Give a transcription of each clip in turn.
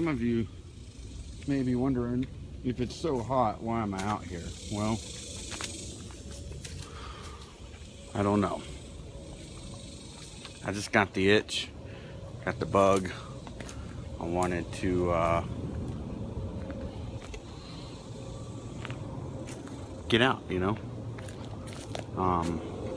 some of you may be wondering, if it's so hot, why am I out here? Well, I don't know. I just got the itch, got the bug. I wanted to get out, you know.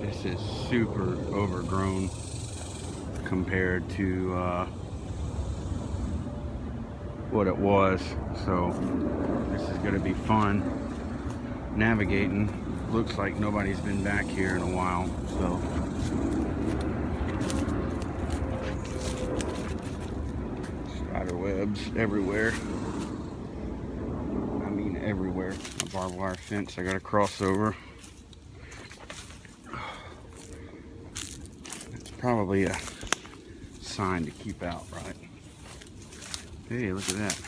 This is super overgrown compared to what it was, so this is going to be fun navigating. Looks like nobody's been back here in a while, so spider webs everywhere. I mean everywhere. A barbed wire fence I gotta cross over. It's probably a sign to keep out, right? Hey, look at that.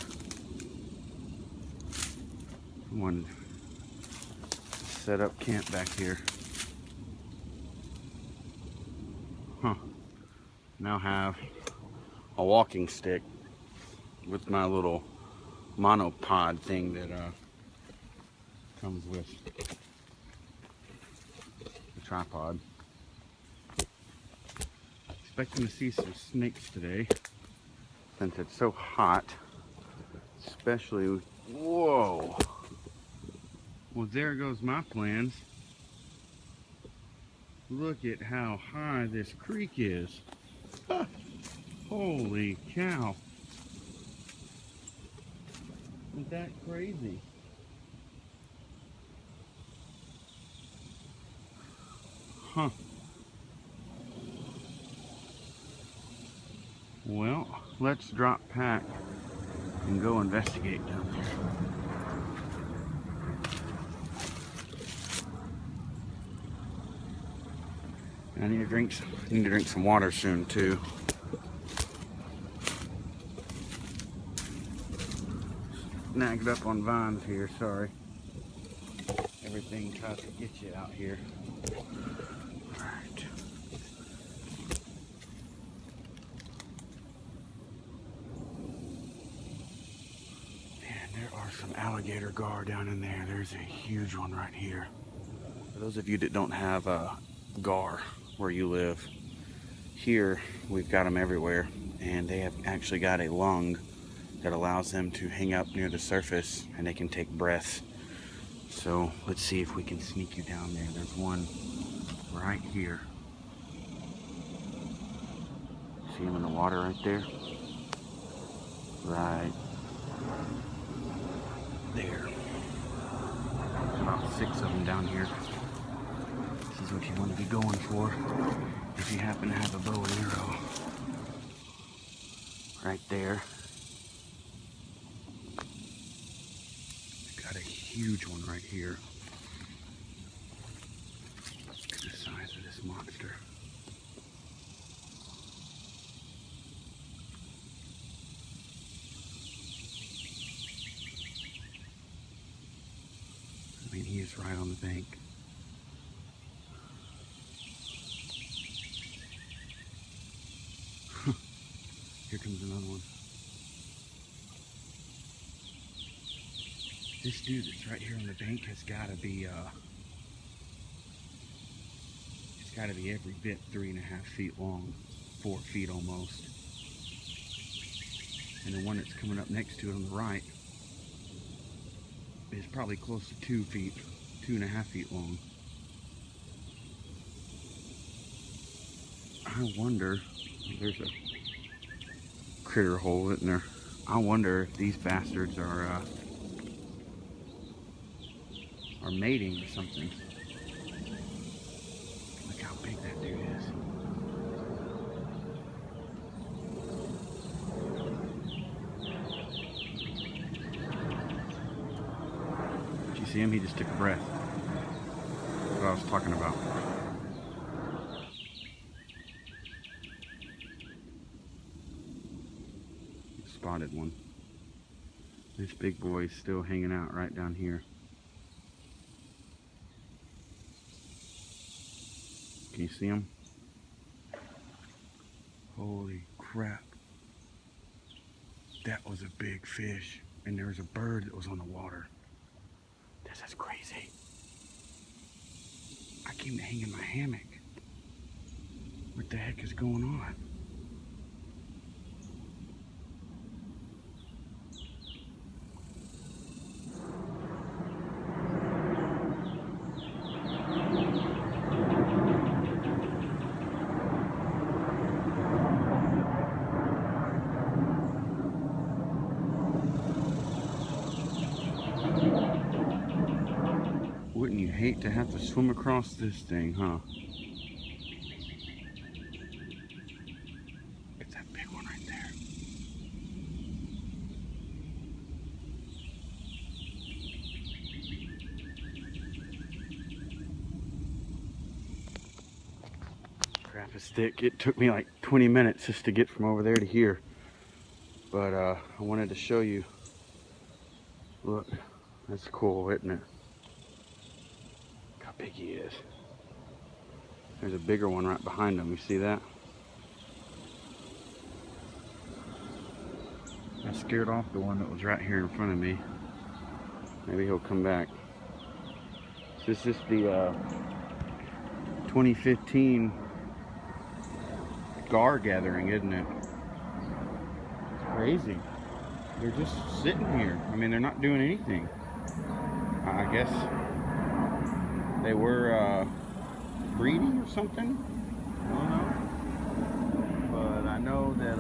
Someone set up camp back here. Huh. Now have a walking stick with my little monopod thing that comes with the tripod. Expecting to see some snakes today since it's so hot, especially. Whoa. Well, there goes my plans. Look at how high this creek is. Holy cow. Isn't that crazy? Huh. Well, let's drop pack and go investigate down there. I need to drink some water soon too. Snagged up on vines here, sorry. Everything tries to get you out here. Alright. Man, there are some alligator gar down in there. There's a huge one right here. For those of you that don't have a gar where you live, here we've got them everywhere, and they have actually got a lung that allows them to hang up near the surface and they can take breath. So let's see if we can sneak you down there. There's one right here. See him in the water right there? Right there. There's about 6 of them down here. This is what you want to be going for if you happen to have a bow and arrow. Right there. Got a huge one right here. Look at the size of this monster. I mean, he is right on the bank. Here comes another one. This dude that's right here on the bank has got to be, it's got to be every bit 3.5 feet long, 4 feet almost. And the one that's coming up next to it on the right is probably close to 2 feet, 2.5 feet long. I wonder, there's a critter hole in there. I wonder if these bastards are mating or something. Look how big that dude is. Did you see him? He just took a breath. That's what I was talking about. Spotted one. This big boy is still hanging out right down here. Can you see him? Holy crap. That was a big fish, and there was a bird that was on the water. This is crazy. I came to hang in my hammock. What the heck is going on? Wouldn't you hate to have to swim across this thing, huh? It's that big one right there. Crap a stick. It took me like 20 minutes just to get from over there to here. But I wanted to show you. Look, that's cool, isn't it? How big he is. There's a bigger one right behind him. You see that? I scared off the one that was right here in front of me. Maybe he'll come back. This is the 2015 gar gathering, isn't it? It's crazy. They're just sitting here. I mean, they're not doing anything. I guess they were breeding or something. I don't know. But I know that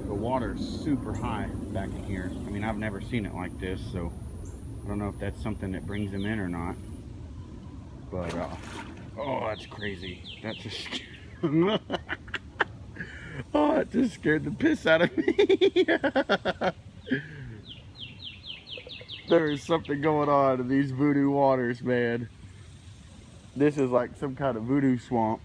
the water's super high back in here. I mean, I've never seen it like this, so I don't know if that's something that brings them in or not. But oh, that's crazy. That's just oh, it just scared the piss out of me. There is something going on in these voodoo waters, man. This is like some kind of voodoo swamp.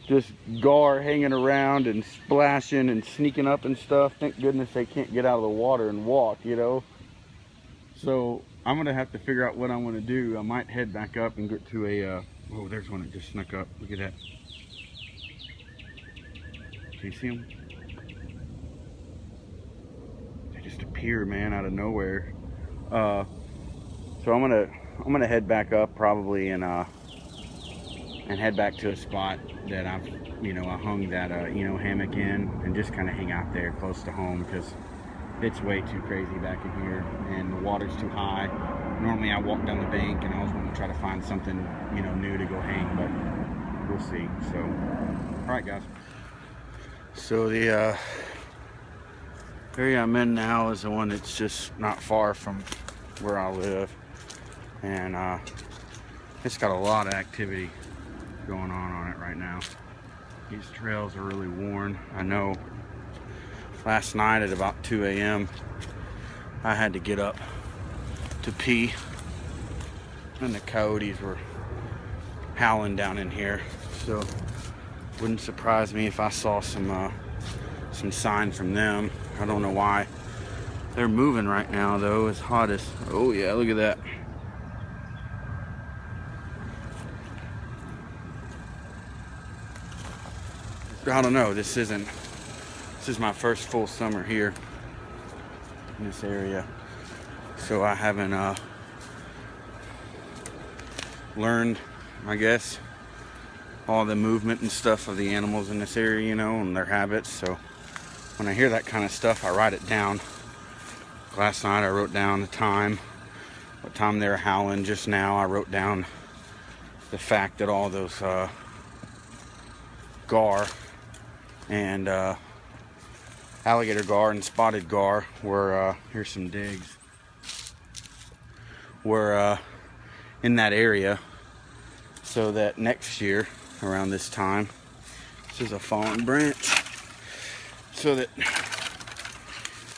Just gar hanging around and splashing and sneaking up and stuff. Thank goodness they can't get out of the water and walk, you know. So I'm gonna have to figure out what I'm gonna do. I might head back up and get to a oh, there's one that just snuck up. Look at that. Can you see them? They just appear, man, out of nowhere. So I'm gonna head back up probably and head back to a spot that I've, you know, I hung that hammock in, and just kind of hang out there close to home, because it's way too crazy back in here and the water's too high. Normally I walk down the bank, and I was going to try to find something, you know, new to go hang, but we'll see. So, all right, guys. So the area I'm in now is the one that's just not far from where I live, and it's got a lot of activity going on it right now. These trails are really worn. I know last night at about 2 a.m. I had to get up to pee, and the coyotes were howling down in here, so wouldn't surprise me if I saw some sign from them. I don't know why they're moving right now though. It's hot as, oh yeah, look at that. I don't know, this is my first full summer here in this area, so I haven't learned, I guess, all the movement and stuff of the animals in this area, you know, and their habits. So when I hear that kind of stuff, I write it down. Last night I wrote down the time, what time they were howling. Just now I wrote down the fact that all those gar and alligator gar and spotted gar were, here's some digs, were in that area, so that next year around this time, this is a fallen branch, so that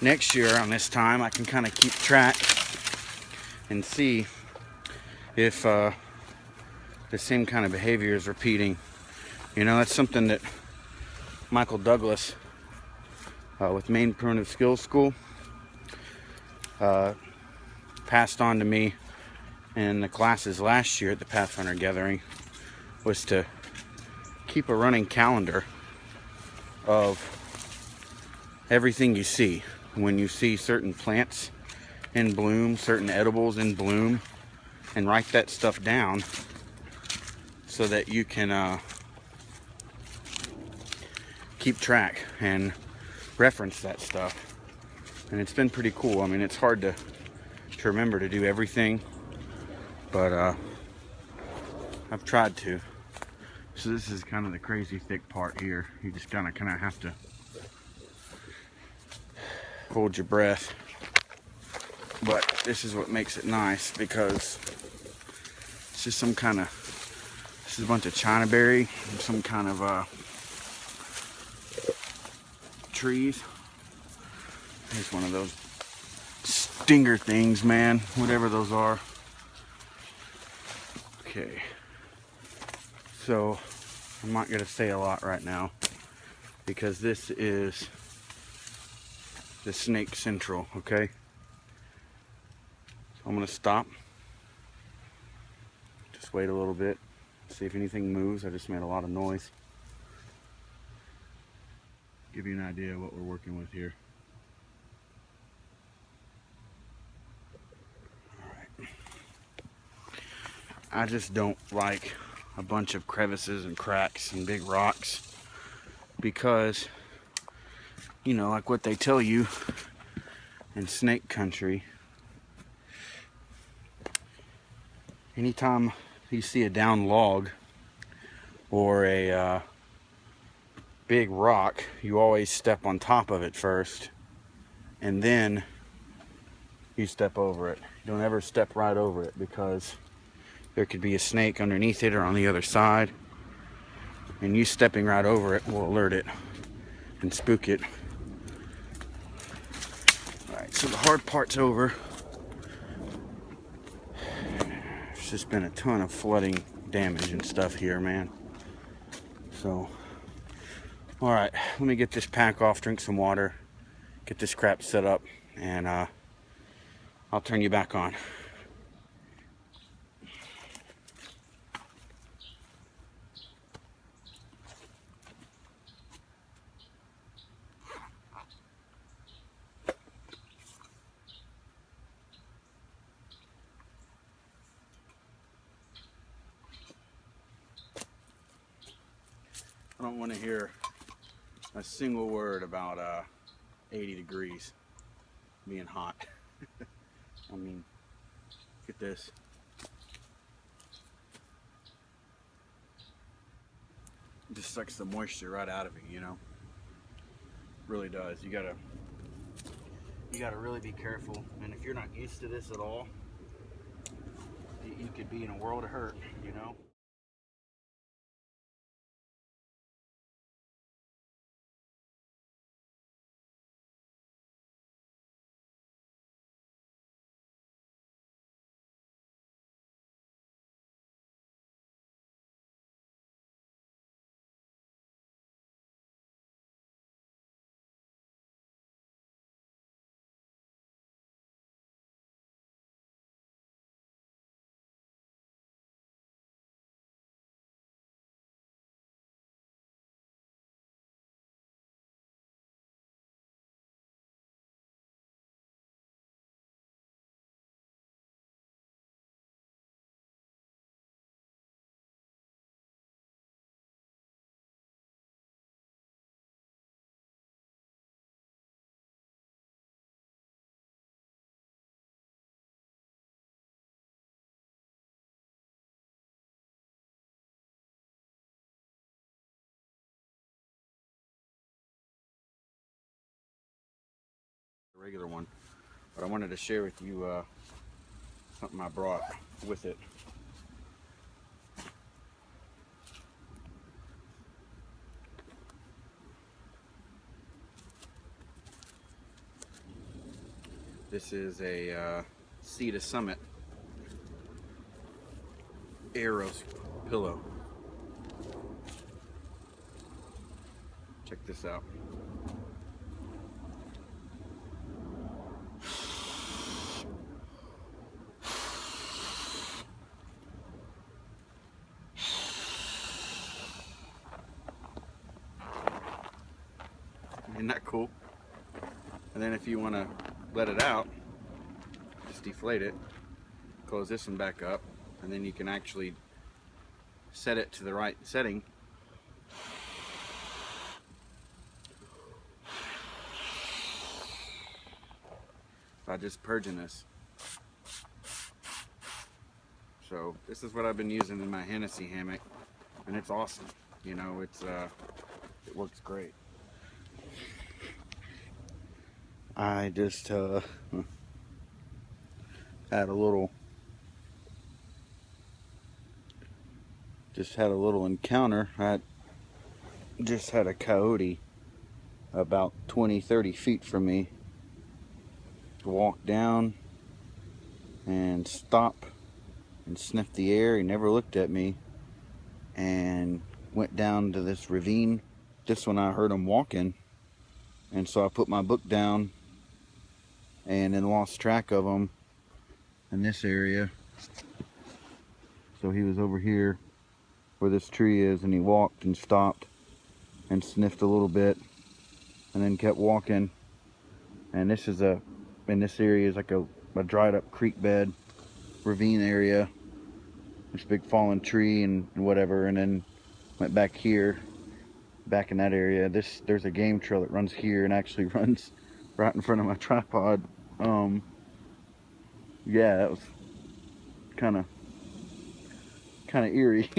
next year around this time I can kind of keep track and see if the same kind of behavior is repeating. You know, that's something that Michael Douglas with Maine Primitive Skills School passed on to me in the classes last year at the Pathfinder Gathering, was to keep a running calendar of everything you see. When you see certain plants in bloom, certain edibles in bloom, and write that stuff down so that you can keep track and reference that stuff. And it's been pretty cool. I mean, it's hard to remember to do everything, but I've tried to. So this is kind of the crazy thick part here. You just kind of have to hold your breath. But this is what makes it nice, because it's just some kind of, this is a bunch of chinaberry and some kind of trees. Here's one of those stinger things, man, whatever those are. Okay, so I'm not going to say a lot right now, because this is the Snake Central, okay? So I'm going to stop, just wait a little bit, see if anything moves. I just made a lot of noise. Give you an idea of what we're working with here. Alright. I just don't like a bunch of crevices and cracks and big rocks, because, you know, like what they tell you in snake country, anytime you see a down log or a big rock, you always step on top of it first, and then you step over it. You don't ever step right over it, because there could be a snake underneath it or on the other side, and you stepping right over it will alert it and spook it. Alright, so the hard part's over. There's just been a ton of flooding damage and stuff here, man. So, alright, let me get this pack off, drink some water, get this crap set up, and I'll turn you back on. I don't want to hear a single word about 80 degrees being hot. I mean, look at this. It just sucks the moisture right out of it, you know? Really does. You gotta really be careful. And if you're not used to this at all, you could be in a world of hurt, you know? A regular one. But I wanted to share with you something I brought with it. This is a Sea to Summit Arrows pillow. Check this out. Isn't that cool? And then if you want to let it out, just deflate it, close this one back up, and then you can actually set it to the right setting. By just purging this. So this is what I've been using in my Hennessy hammock, and it's awesome. You know, it works great. I just had a little encounter. I just had a coyote about 20-30 feet from me walk down and stop and sniff the air. He never looked at me and went down to this ravine. This one I heard him walking, and so I put my book down and then lost track of him in this area. So he was over here where this tree is, and he walked and stopped and sniffed a little bit and then kept walking. And this is in this area is like a dried up creek bed, ravine area. This big fallen tree and whatever, and then went back here, back in that area. There's a game trail that runs here and actually runs right in front of my tripod. Yeah, that was kind of eerie.